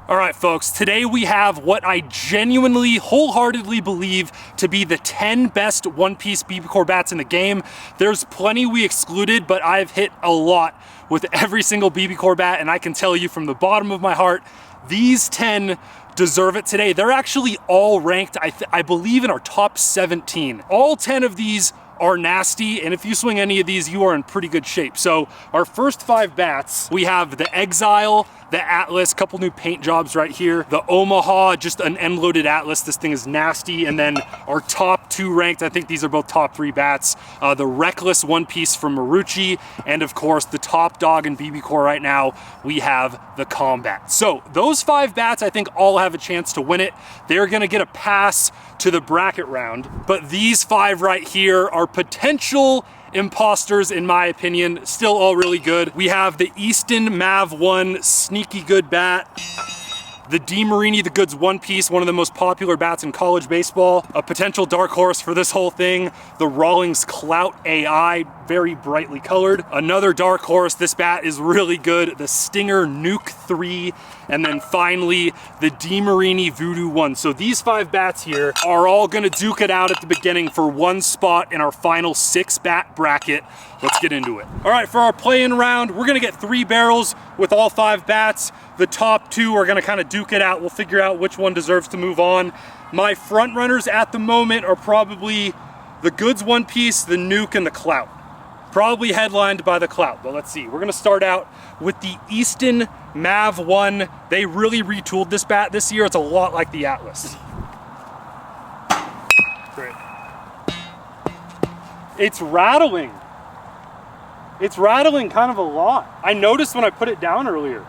All right, folks, today we have what I genuinely, wholeheartedly believe to be the 10 best one-piece BBCOR bats in the game. There's plenty we excluded, but I've hit a lot with every single BBCOR bat, and I can tell you from the bottom of my heart, these 10 deserve it today. They're actually all ranked, I believe, in our top 17. All 10 of these are nasty, and if you swing any of these, you are in pretty good shape. So our first 5 bats, we have the Exile, the Atlas, couple new paint jobs right here, the Omaha, just an end-loaded Atlas. This thing is nasty. And then our top 2 ranked, I think these are both top 3 bats, the Reckless one piece from Marucci, and of course the top dog in BBCOR right now, we have the Combat. So those 5 bats, I think, all have a chance to win it. They're gonna get a pass to the bracket round, but these 5 right here are potential imposters in my opinion. Still all really good. We have the Easton Mav 1 sneaky good bat, the DeMarini the Goods one piece, one of the most popular bats in college baseball, a potential dark horse for this whole thing, the Rawlings Clout AI, very brightly colored. Another dark horse, this bat is really good, the Stinger Nuke 3, and then finally the DeMarini Voodoo 1. So these 5 bats here are all gonna duke it out at the beginning for one spot in our final 6 bat bracket. Let's get into it. All right, for our play-in round, we're gonna get 3 barrels with all 5 bats. The top 2 are gonna kind of duke it out. We'll figure out which one deserves to move on. My front runners at the moment are probably the Goods one piece, the Nuke, and the Clout. Probably headlined by the Clout, but let's see. We're gonna start out with the Easton Mav 1. They really retooled this bat this year. It's a lot like the Atlas. Great. It's rattling. It's rattling kind of a lot. I noticed when I put it down earlier.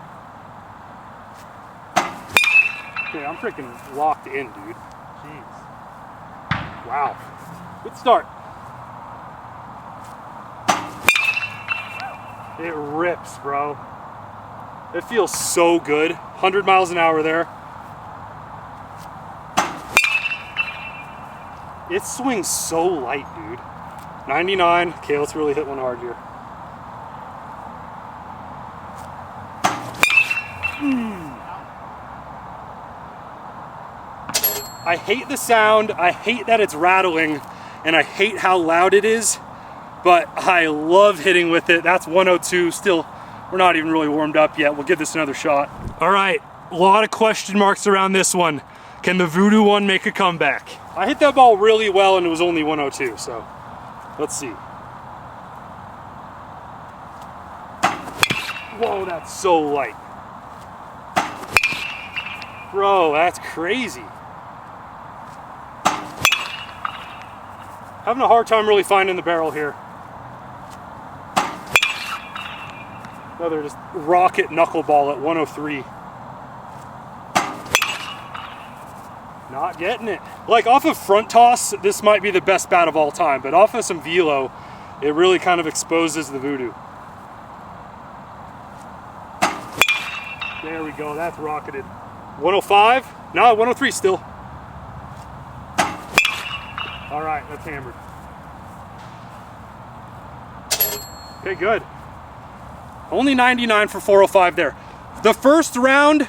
Okay, I'm freaking locked in, dude. Jeez. Wow. Good start. It rips, bro. It feels so good. 100 miles an hour there. It swings so light, dude. 99. Okay, let's really hit one hard here. I hate the sound, I hate that it's rattling, and I hate how loud it is, but I love hitting with it. That's 102. Still, we're not even really warmed up yet. We'll give this another shot. All right, a lot of question marks around this one. Can the Voodoo 1 make a comeback? I hit that ball really well and it was only 102, so let's see. Whoa, that's so light. Bro, that's crazy. Having a hard time really finding the barrel here. Another just rocket knuckleball at 103. Not getting it. Like off of front toss, this might be the best bat of all time, but off of some velo, it really kind of exposes the Voodoo. There we go, that's rocketed. 105? No, 103 still. All right, that's hammered. Okay, good. Only 99 for 405 there. The first round,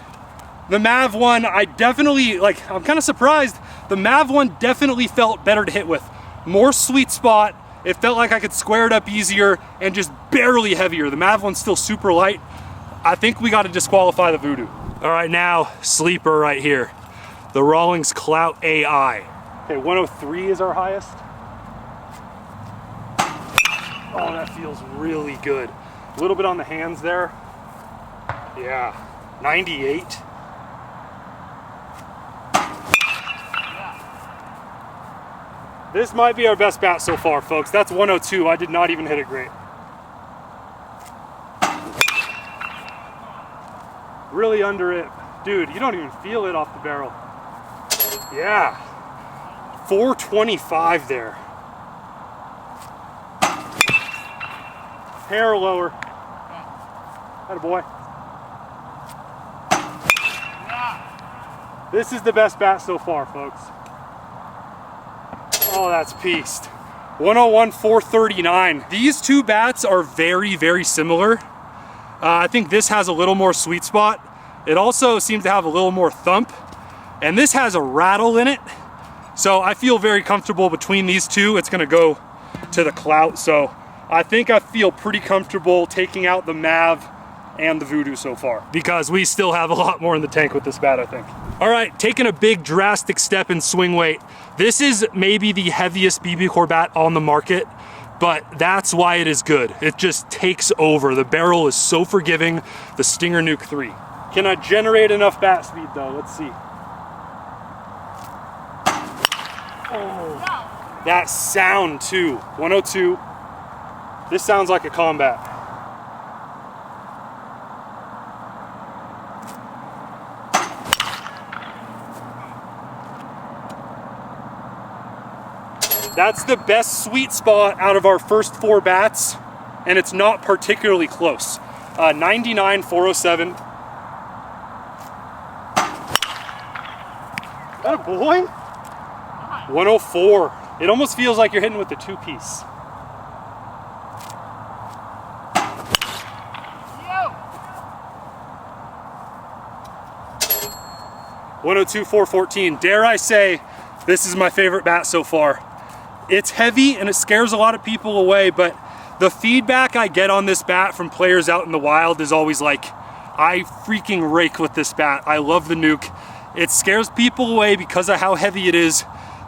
the Mav 1, I definitely, I'm kind of surprised. The Mav 1 definitely felt better to hit with. More sweet spot. It felt like I could square it up easier and just barely heavier. The Mav 1's still super light. I think we got to disqualify the Voodoo. All right, now, sleeper right here. The Rawlings Clout AI. Okay, 103 is our highest. Oh, that feels really good. A little bit on the hands there. Yeah, 98. This might be our best bat so far, folks. That's 102. I did not even hit it great. Really under it. Dude, you don't even feel it off the barrel. Yeah. 425 there. Hair lower. Attaboy. This is the best bat so far, folks. Oh, that's pieced. 101, 439. These two bats are very, very similar. I think this has a little more sweet spot, It also seems to have a little more thump, and this has a rattle in it. So I feel very comfortable between these two. It's gonna go to the clout. So I think I feel pretty comfortable taking out the Mav and the Voodoo so far, because we still have a lot more in the tank with this bat, I think. All right, taking a big drastic step in swing weight. This is maybe the heaviest BBCOR bat on the market, but that's why it is good. It just takes over. The barrel is so forgiving, the Stinger Nuke 3. Can I generate enough bat speed though? Let's see. Oh, that sound too, 102. This sounds like a combat. That's the best sweet spot out of our first 4 bats, and it's not particularly close. 99, 407. Is that a boy? 104. It almost feels like you're hitting with the 2-piece. Yo. 102, 414. Dare I say, this is my favorite bat so far. It's heavy and it scares a lot of people away, but the feedback I get on this bat from players out in the wild is always like, I freaking rake with this bat. I love the Nuke. It scares people away because of how heavy it is,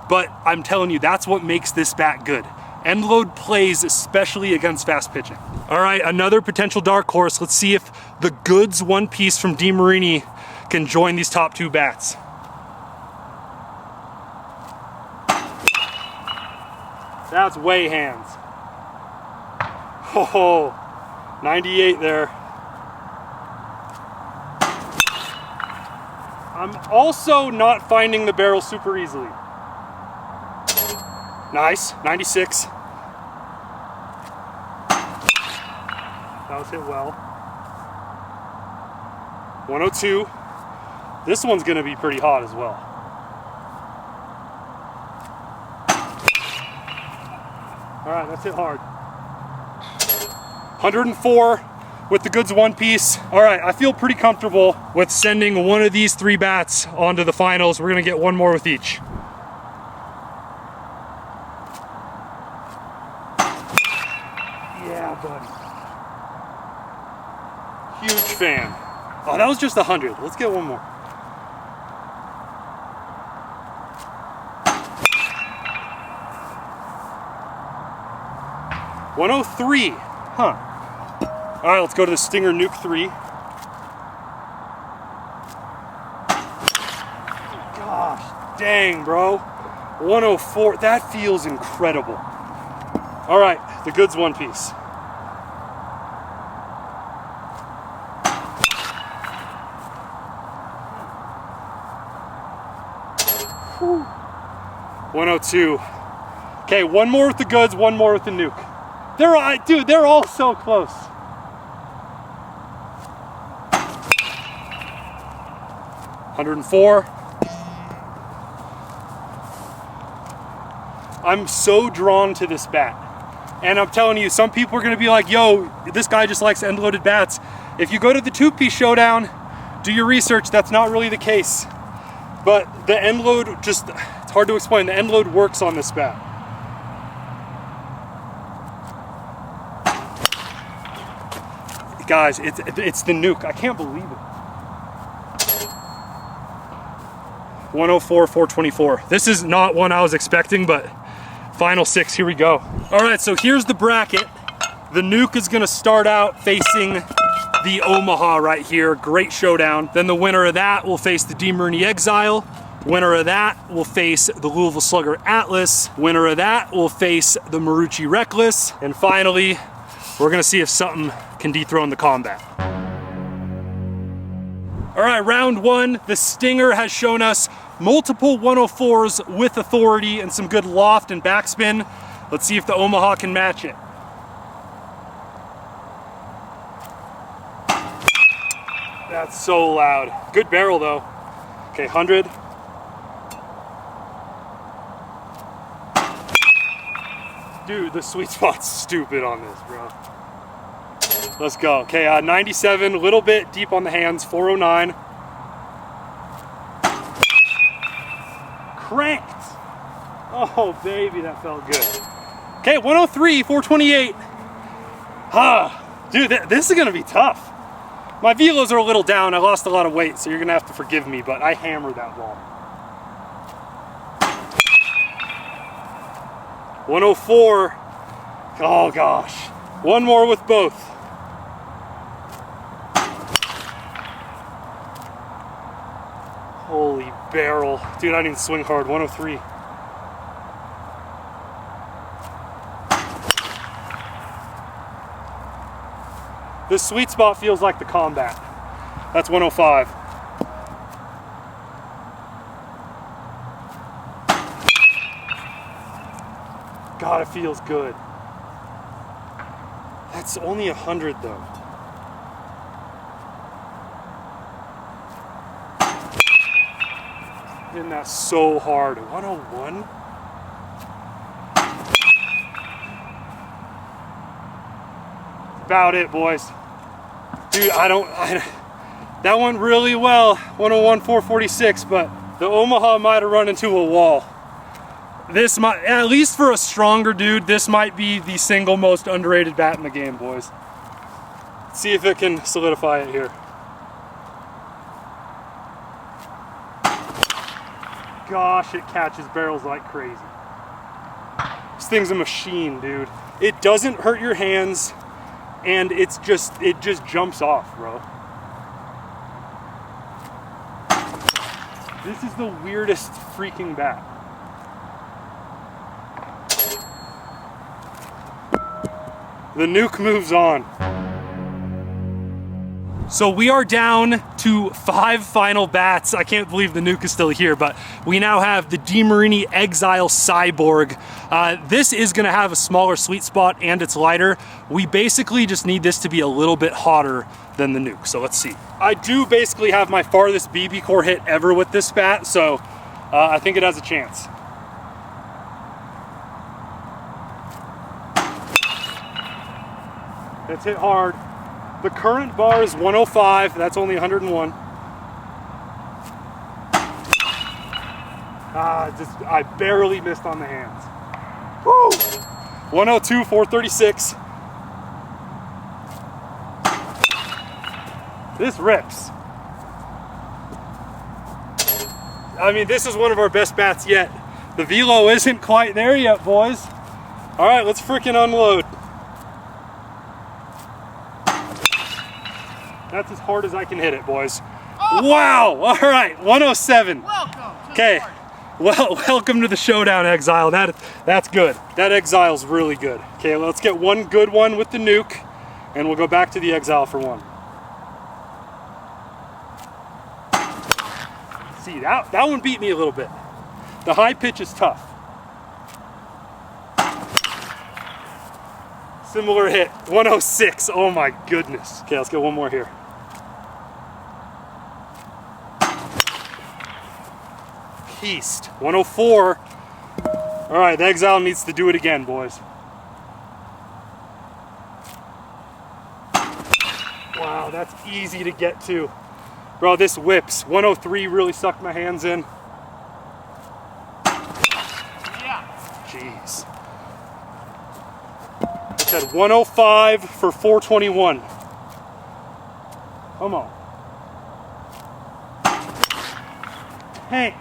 but I'm telling you, that's what makes this bat good. End load plays, especially against fast pitching. All right, another potential dark horse. Let's see if the goods 1-piece from DeMarini can join these top 2 bats. That's way hands. Oh, 98 there. I'm also not finding the barrel super easily. Nice, 96. That was hit well. 102. This one's gonna be pretty hot as well. All right, that's hit hard. 104 with the goods 1-piece. All right, I feel pretty comfortable with sending one of these 3 bats onto the finals. We're gonna get one more with each. Yeah, buddy. Huge fan. Oh, that was just 100. Let's get one more. $103, huh? All right, let's go to the Stinger Nuke 3. Gosh, dang, bro. 104, that feels incredible. All right, the goods 1-piece. Whew. 102. Okay, one more with the goods, one more with the Nuke. Dude, they're all so close. $104. I'm so drawn to this bat. And I'm telling you, some people are gonna be like, yo, this guy just likes end-loaded bats. If you go to the 2-piece showdown, do your research, that's not really the case. But the end load it's hard to explain. The end load works on this bat. Guys, it's the Nuke. I can't believe it. 104, 424. This is not one I was expecting, but final 6, here we go. All right, so here's the bracket. The Nuke is gonna start out facing the Omaha right here. Great showdown. Then the winner of that will face the DeMarini Exile. Winner of that will face the Louisville Slugger Atlas. Winner of that will face the Marucci Reckless. And finally, we're gonna see if something can dethrone the combat. All right, round 1, the Stinger has shown us multiple 104s with authority and some good loft and backspin. Let's see if the Omaha can match it. That's so loud. Good barrel though. Okay, 100. Dude, the sweet spot's stupid on this, bro. Let's go. Okay, 97, a little bit deep on the hands, 409. cranked. Oh, baby, that felt good. Okay, 103, 428. Dude, this is gonna be tough. My velos are a little down. I lost a lot of weight, so you're gonna have to forgive me, but I hammered that ball. 104. Oh gosh. One more with both. Holy barrel. Dude, I need to swing hard. 103. This sweet spot feels like the combat. That's 105. God, it feels good. That's only 100 though. Hitting that so hard. 101? About it, boys. Dude, that went really well. 101, 446, but the Omaha might have run into a wall. This might, at least for a stronger dude, this might be the single most underrated bat in the game, boys. Let's see if it can solidify it here. Gosh, it catches barrels like crazy. This thing's a machine, dude. It doesn't hurt your hands, and it just jumps off, bro. This is the weirdest freaking bat. The nuke moves on. So we are down to 5 final bats. I can't believe the nuke is still here, but we now have the DeMarini Exile Cyborg. This is gonna have a smaller sweet spot and it's lighter. We basically just need this to be a little bit hotter than the nuke, so let's see. I do basically have my farthest BBCOR hit ever with this bat, so I think it has a chance. It's hit hard. The current bar is 105, that's only 101. I barely missed on the hands. Woo! 102, 436. This rips. I mean, this is one of our best bats yet. The velo isn't quite there yet, boys. All right, let's freaking unload. That's as hard as I can hit it, boys. Oh. Wow, all right, 107. Welcome to okay, well, welcome to the showdown, Exile. That's good. That Exile's really good. Okay, let's get one good one with the nuke, and we'll go back to the Exile for one. See, that one beat me a little bit. The high pitch is tough. Similar hit, 106, oh my goodness. Okay, let's get one more here. East, 104. All right, the Exile needs to do it again, boys. Wow, that's easy to get to. Bro, this whips. 103 really sucked my hands in. Yeah. Jeez. I said 105 for 421. Come on. Hank.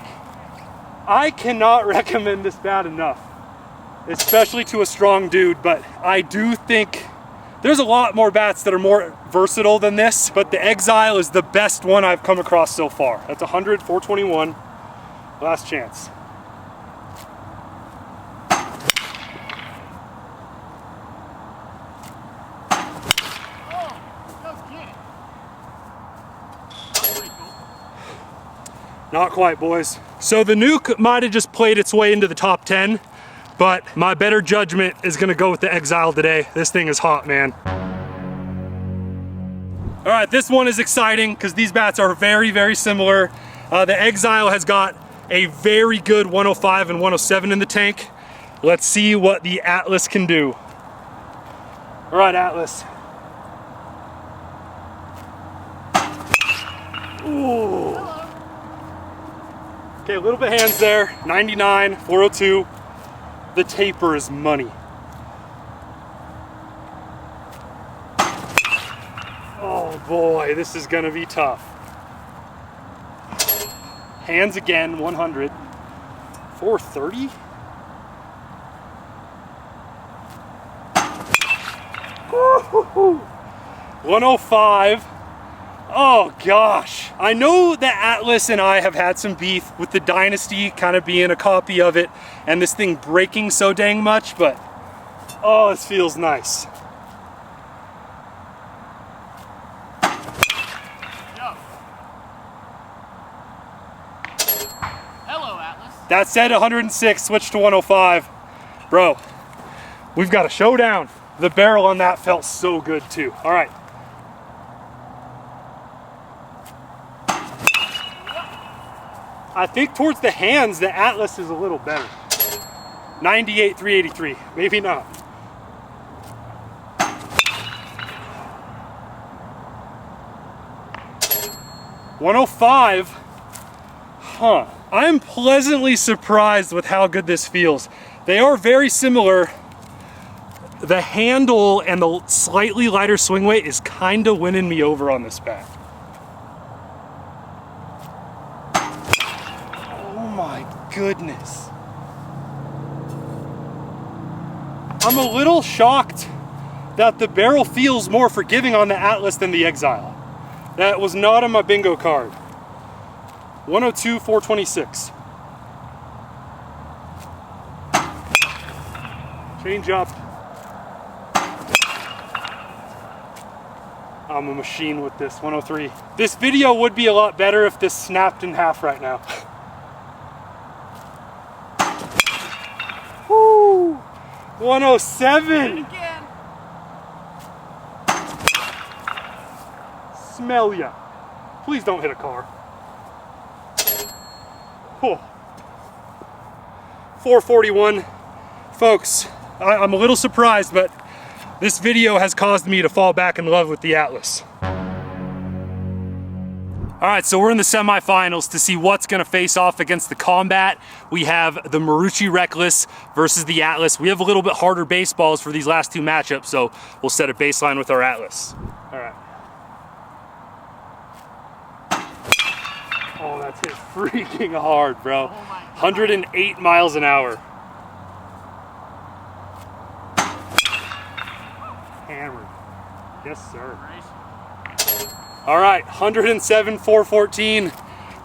I cannot recommend this bat enough, especially to a strong dude, but I do think there's a lot more bats that are more versatile than this, but the Exile is the best one I've come across so far. That's 100, 421, last chance. Not quite, boys. So the nuke might have just played its way into the top 10, but my better judgment is gonna go with the Exile today. This thing is hot, man. All right, this one is exciting because these bats are very, very similar. The Exile has got a very good 105 and 107 in the tank. Let's see what the Atlas can do. All right, Atlas. Ooh. Okay, a little bit hands there. 99, 402. The taper is money. Oh boy, this is gonna be tough. Hands again, 100. 430? Woo-hoo-hoo. 105. Oh gosh. I know that Atlas and I have had some beef with the Dynasty kind of being a copy of it and this thing breaking so dang much, but oh, this feels nice. Hello, Atlas. That said 106, switch to 105. Bro, we've got a showdown. The barrel on that felt so good too. All right. I think towards the hands, the Atlas is a little better. 98, 383, maybe not. $105, huh. I'm pleasantly surprised with how good this feels. They are very similar. The handle and the slightly lighter swing weight is kind of winning me over on this bat. Oh my goodness. I'm a little shocked that the barrel feels more forgiving on the Atlas than the Exile. That was not on my bingo card. 102, 426. Change up. I'm a machine with this, 103. This video would be a lot better if this snapped in half right now. Woo! 107. Again. Smell ya. Please don't hit a car. Oh. 441. Folks, I'm a little surprised, but this video has caused me to fall back in love with the Atlas. All right, so we're in the semifinals to see what's gonna face off against the Combat. We have the Marucci Reckless versus the Atlas. We have a little bit harder baseballs for these last two matchups, so we'll set a baseline with our Atlas. All right. Oh, that's hit freaking hard, bro. 108 miles an hour. Hammered. Yes, sir. All right, 107, 414.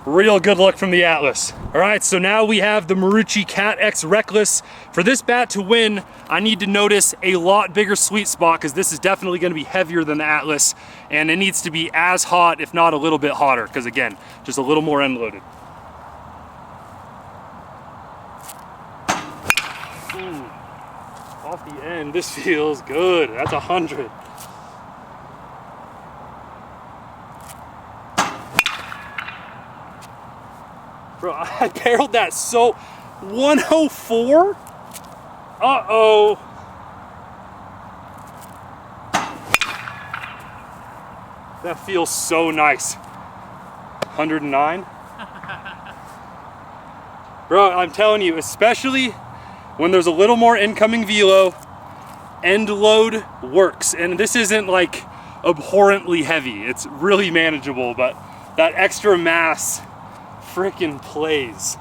Real good luck from the Atlas. All right, so now we have the Marucci Cat X Reckless. For this bat to win, I need to notice a lot bigger sweet spot because this is definitely gonna be heavier than the Atlas, and it needs to be as hot, if not a little bit hotter, because again, just a little more end loaded. Ooh, off the end, this feels good. That's 100. Bro, I barreled that so... 104? Uh-oh. That feels so nice. 109? Bro, I'm telling you, especially when there's a little more incoming velo, end load works. And this isn't like abhorrently heavy. It's really manageable, but that extra mass frickin' plays.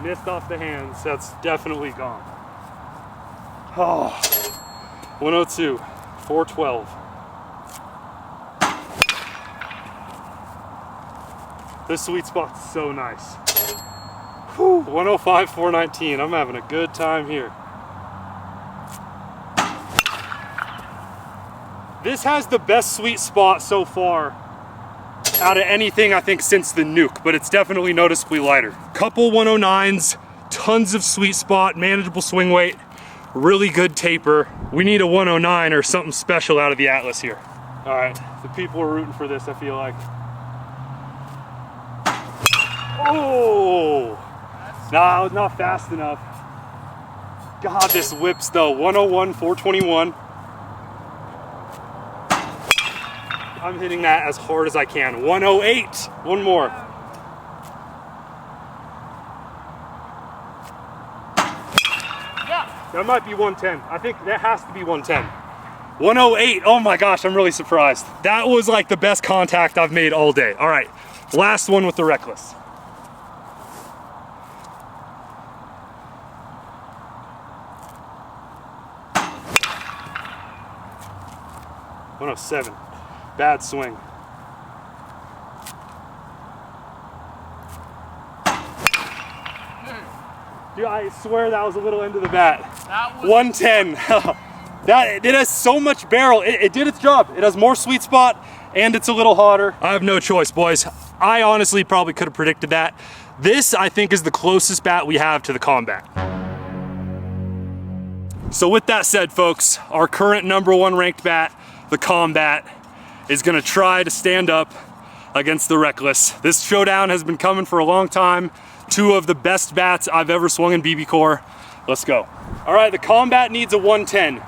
Missed off the hands, that's definitely gone. Oh, 102, 412. This sweet spot's so nice. Whew, 105, 419, I'm having a good time here. This has the best sweet spot so far out of anything I think since the Nuke, but it's definitely noticeably lighter. Couple 109s, tons of sweet spot, manageable swing weight, really good taper. We need a 109 or something special out of the Atlas here. All right, the people are rooting for this, I feel like. Oh, no, not fast enough. God, this whips though, 101, 421. I'm hitting that as hard as I can. 108, one more. Yeah. That might be 110. I think that has to be 110. 108, oh my gosh, I'm really surprised. That was like the best contact I've made all day. All right, last one with the Reckless. .107, bad swing. Dude, I swear that was a little into the bat. That was 110. It has so much barrel. It did its job. It has more sweet spot and it's a little hotter. I have no choice, boys. I honestly probably could have predicted that. This, I think, is the closest bat we have to the Combat. So with that said, folks, our current #1 ranked bat, the Combat, is gonna try to stand up against the Reckless. This showdown has been coming for a long time. Two of the best bats I've ever swung in BBCOR. Let's go. All right, the Combat needs a 110,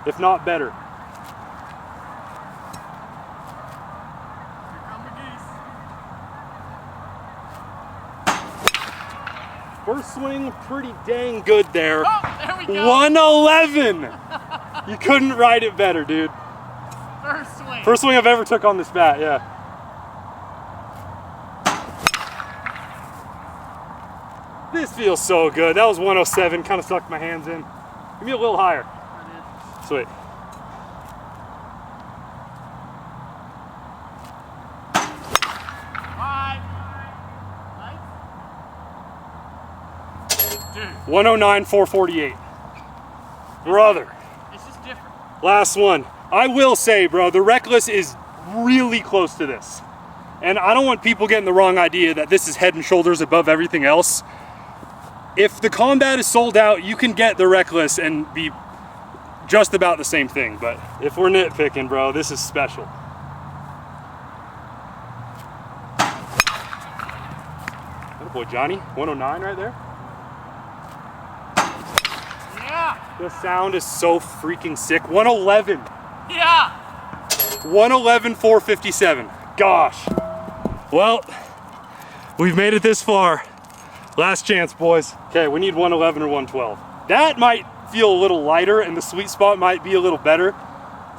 if not better. First swing, pretty dang good there. Oh, there we go. 111. You couldn't ride it better, dude. First swing. First swing I've ever took on this bat, yeah. This feels so good. That was 107, kind of sucked my hands in. Give me a little higher. Sweet. Dude. 109, 448. Brother. It's just different. Last one. I will say, bro, the Reckless is really close to this. And I don't want people getting the wrong idea that this is head and shoulders above everything else. If the Combat is sold out, you can get the Reckless and be just about the same thing. But if we're nitpicking, bro, this is special. That boy Johnny, 109 right there. Yeah. The sound is so freaking sick. 111. Yeah. 111, 457. Gosh. Well, we've made it this far. Last chance, boys. Okay, we need 111 or 112. That might feel a little lighter and the sweet spot might be a little better.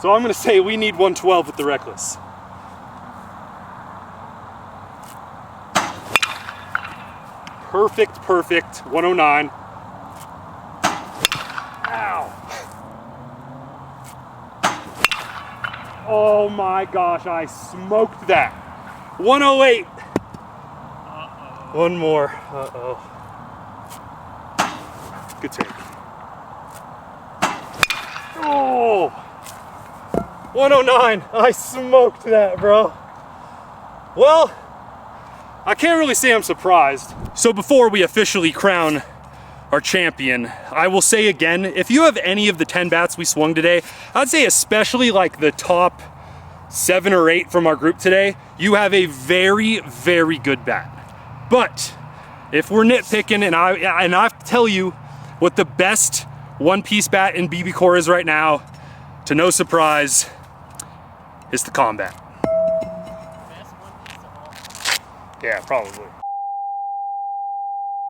So I'm gonna say we need 112 with the Reckless. Perfect, perfect, 109. Ow. Oh my gosh, I smoked that. 108. One more. Uh-oh. Good take. Oh! 109. I smoked that, bro. Well, I can't really say I'm surprised. So before we officially crown our champion, I will say again, if you have any of the 10 bats we swung today, I'd say especially like the top 7 or 8 from our group today, you have a very, very good bat. But if we're nitpicking and I tell you what the best one-piece bat in BBCOR is right now, to no surprise, is the Combat. Best one piece of all. Yeah, probably.